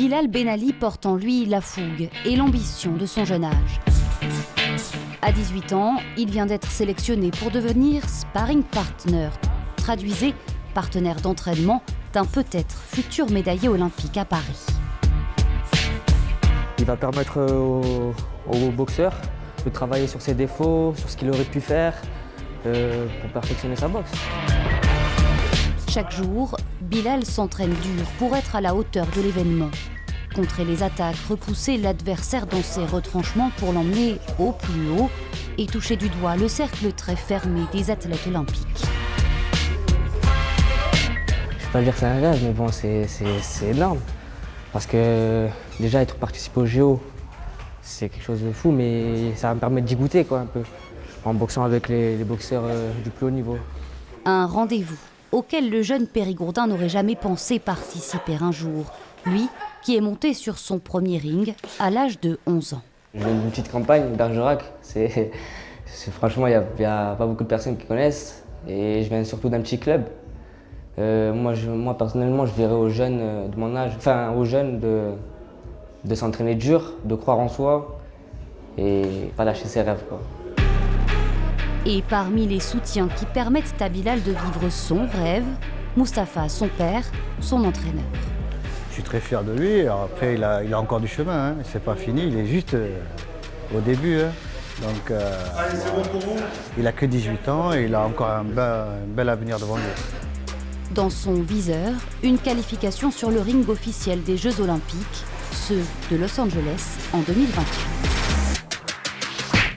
Bilal Ben Ali porte en lui la fougue et l'ambition de son jeune âge. À 18 ans, il vient d'être sélectionné pour devenir sparring partner. Traduisez, partenaire d'entraînement d'un peut-être futur médaillé olympique à Paris. Il va permettre au boxeur de travailler sur ses défauts, sur ce qu'il aurait pu faire pour perfectionner sa boxe. Chaque jour, Bilal s'entraîne dur pour être à la hauteur de l'événement. Contrer les attaques, repousser l'adversaire dans ses retranchements pour l'emmener au plus haut et toucher du doigt le cercle très fermé des athlètes olympiques. Je ne vais pas dire que c'est un rêve, mais bon, c'est énorme. Parce que déjà, être participé au JO, c'est quelque chose de fou, mais ça va me permettre d'y goûter quoi, un peu, en boxant avec les boxeurs du plus haut niveau. Un rendez-vous auquel le jeune Périgourdin n'aurait jamais pensé participer un jour. Lui, qui est monté sur son premier ring à l'âge de 11 ans. Je viens d'une petite campagne, Bergerac. Franchement, il n'y a pas beaucoup de personnes qui connaissent. Et je viens surtout d'un petit club. Moi, personnellement, je dirais aux jeunes de mon âge, enfin aux jeunes de s'entraîner dur, de croire en soi et pas lâcher ses rêves, quoi. Et parmi les soutiens qui permettent à Bilal de vivre son rêve, Mustapha, son père, son entraîneur. Je suis très fier de lui. Alors après, il a encore du chemin, hein. C'est pas fini, il est juste au début. Hein. Donc, Allez, c'est bon pour vous. il a que 18 ans et il a encore un bel avenir devant lui. Dans son viseur, une qualification sur le ring officiel des Jeux Olympiques, ceux de Los Angeles en 2028.